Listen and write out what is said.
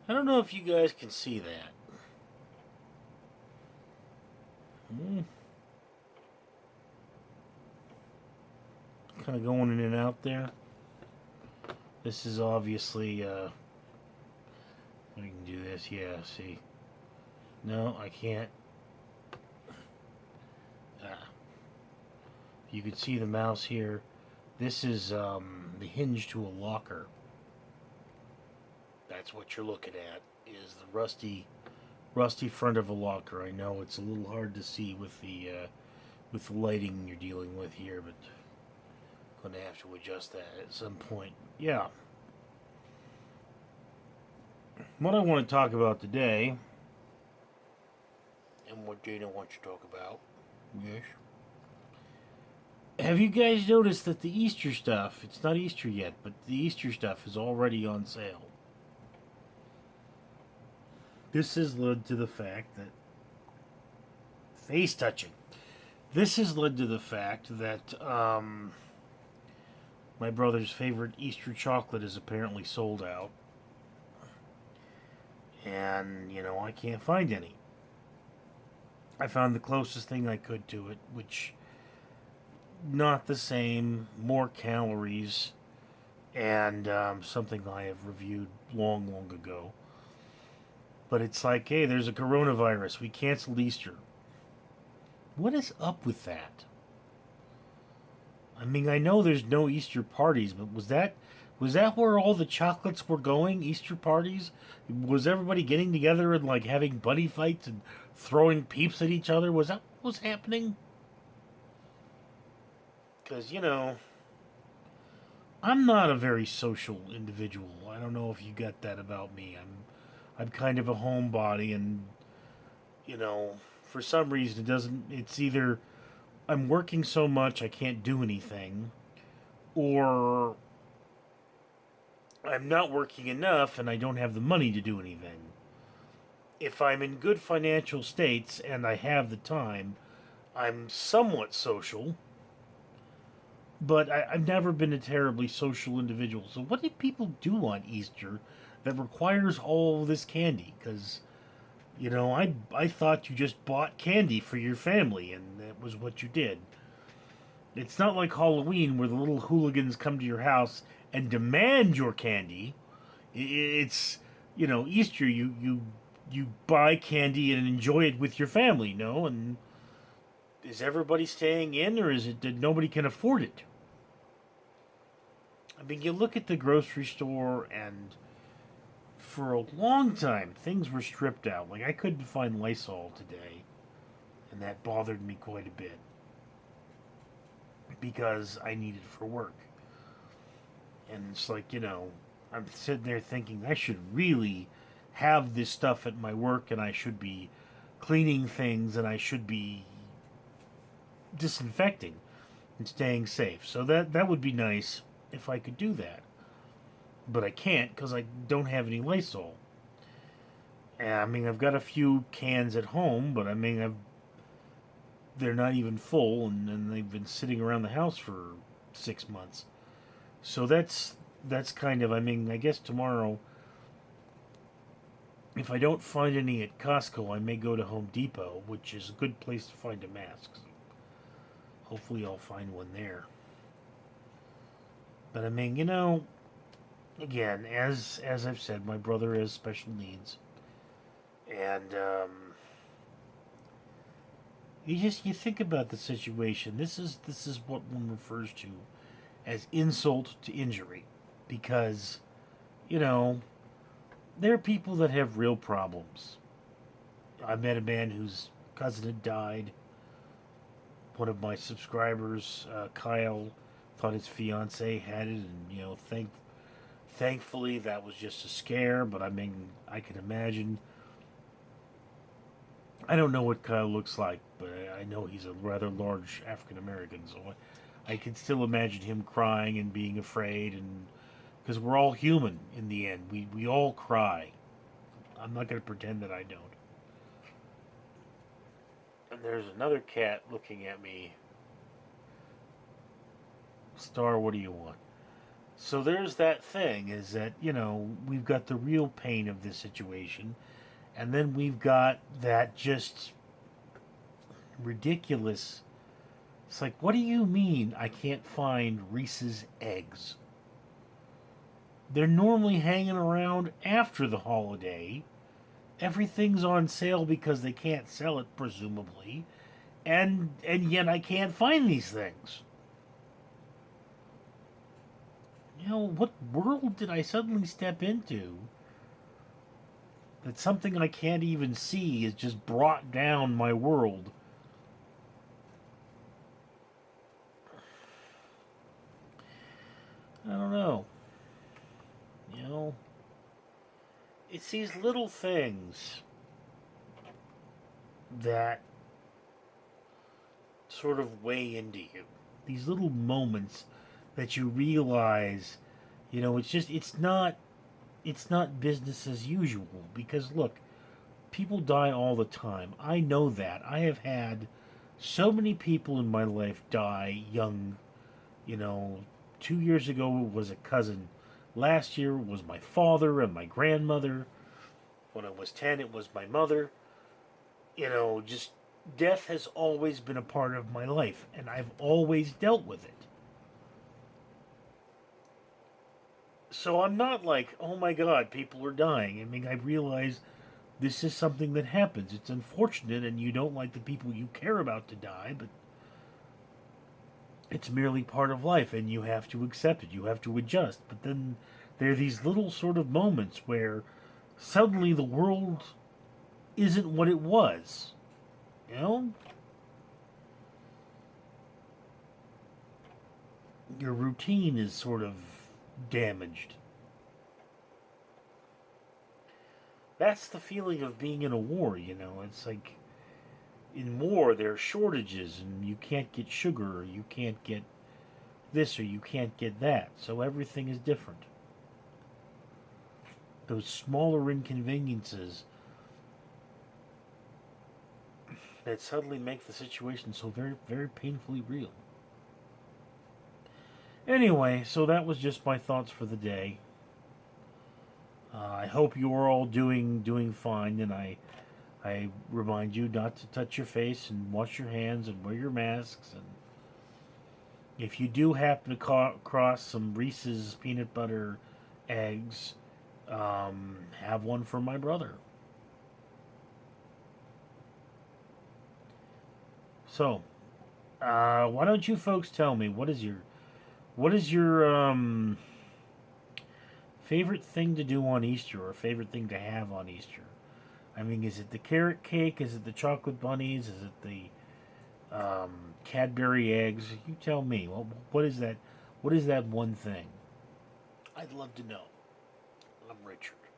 I don't know if you guys can see that. Kind of going in and out there. This is obviously, I can do this, yeah, see. No, I can't. Ah. You can see the mouse here. This is the hinge to a locker. That's what you're looking at, is the rusty front of a locker. I know it's a little hard to see with the lighting you're dealing with here, but I'm going to have to adjust that at some point. Yeah. What I want to talk about today, and what Dana wants to talk about, yes. Have you guys noticed that the Easter stuff, it's not Easter yet, but the Easter stuff is already on sale? This has led to the fact that face touching. This has led to the fact that my brother's favorite Easter chocolate is apparently sold out. And, I can't find any. I found the closest thing I could to it, which not the same, more calories, and something I have reviewed long, long ago. But it's like, hey, there's a coronavirus. We canceled Easter. What is up with that? I mean, I know there's no Easter parties, but was that where all the chocolates were going? Easter parties? Was everybody getting together and like having buddy fights and throwing peeps at each other? Was that what was happening? Because I'm not a very social individual. I don't know if you got that about me. I'm kind of a homebody, and for some reason it doesn't. It's either I'm working so much I can't do anything, or I'm not working enough and I don't have the money to do anything. If I'm in good financial states and I have the time, I'm somewhat social, but I've never been a terribly social individual. So, what do people do on Easter that requires all this candy? Because, I thought you just bought candy for your family and that was what you did. It's not like Halloween where the little hooligans come to your house and demand your candy. It's, Easter, you buy candy and enjoy it with your family, no? And is everybody staying in, or is it that nobody can afford it? I mean, you look at the grocery store, and for a long time, things were stripped out. Like, I couldn't find Lysol today, and that bothered me quite a bit because I need it for work. And it's like, I'm sitting there thinking I should really have this stuff at my work, and I should be cleaning things, and I should be disinfecting and staying safe. So that would be nice if I could do that. But I can't because I don't have any Lysol. And, I mean, I've got a few cans at home, but I mean, they're not even full, and they've been sitting around the house for 6 months. So that's kind of, I mean, I guess tomorrow, if I don't find any at Costco, I may go to Home Depot, which is a good place to find a mask. Hopefully I'll find one there. But I mean, again, as I've said, my brother has special needs, and you think about the situation. This is what one refers to as insult to injury, because you know there are people that have real problems. I met a man whose cousin had died. One of my subscribers, Kyle, thought his fiance had it, and thankfully that was just a scare. But I mean, I can imagine. I don't know what Kyle looks like, but I know he's a rather large African American, so I can still imagine him crying and being afraid, and because we're all human in the end, we all cry. I'm not going to pretend that I don't. And there's another cat looking at me. Star, what do you want? So there's that thing is that, we've got the real pain of this situation, and then we've got that just ridiculous. It's like, what do you mean I can't find Reese's eggs? They're normally hanging around after the holiday. Everything's on sale because they can't sell it, presumably, and yet I can't find these things. What world did I suddenly step into that something I can't even see has just brought down my world? I don't know. You know, it's these little things that sort of weigh into you. These little moments that you realize, it's not business as usual, because look, people die all the time. I know that. I have had so many people in my life die young. You know, 2 years ago was a cousin. Last year was my father and my grandmother. When I was 10, it was my mother. Just death has always been a part of my life, and I've always dealt with it. So I'm not like, oh my god, people are dying. I mean, I realize this is something that happens. It's unfortunate, and you don't like the people you care about to die, but it's merely part of life, and you have to accept it. You have to adjust. But then there are these little sort of moments where suddenly the world isn't what it was. You know? Your routine is sort of damaged. That's the feeling of being in a war. It's like in war there are shortages and you can't get sugar or you can't get this or you can't get that. So everything is different. Those smaller inconveniences that suddenly make the situation so very, very painfully real. Anyway, so that was just my thoughts for the day. I hope you are all doing fine, and I remind you not to touch your face and wash your hands and wear your masks. And if you do happen to cross some Reese's peanut butter eggs, have one for my brother. So, why don't you folks tell me what is your favorite thing to do on Easter, or favorite thing to have on Easter? I mean, is it the carrot cake? Is it the chocolate bunnies? Is it the Cadbury eggs? You tell me. What is that? What is that one thing? I'd love to know. I'm Richard.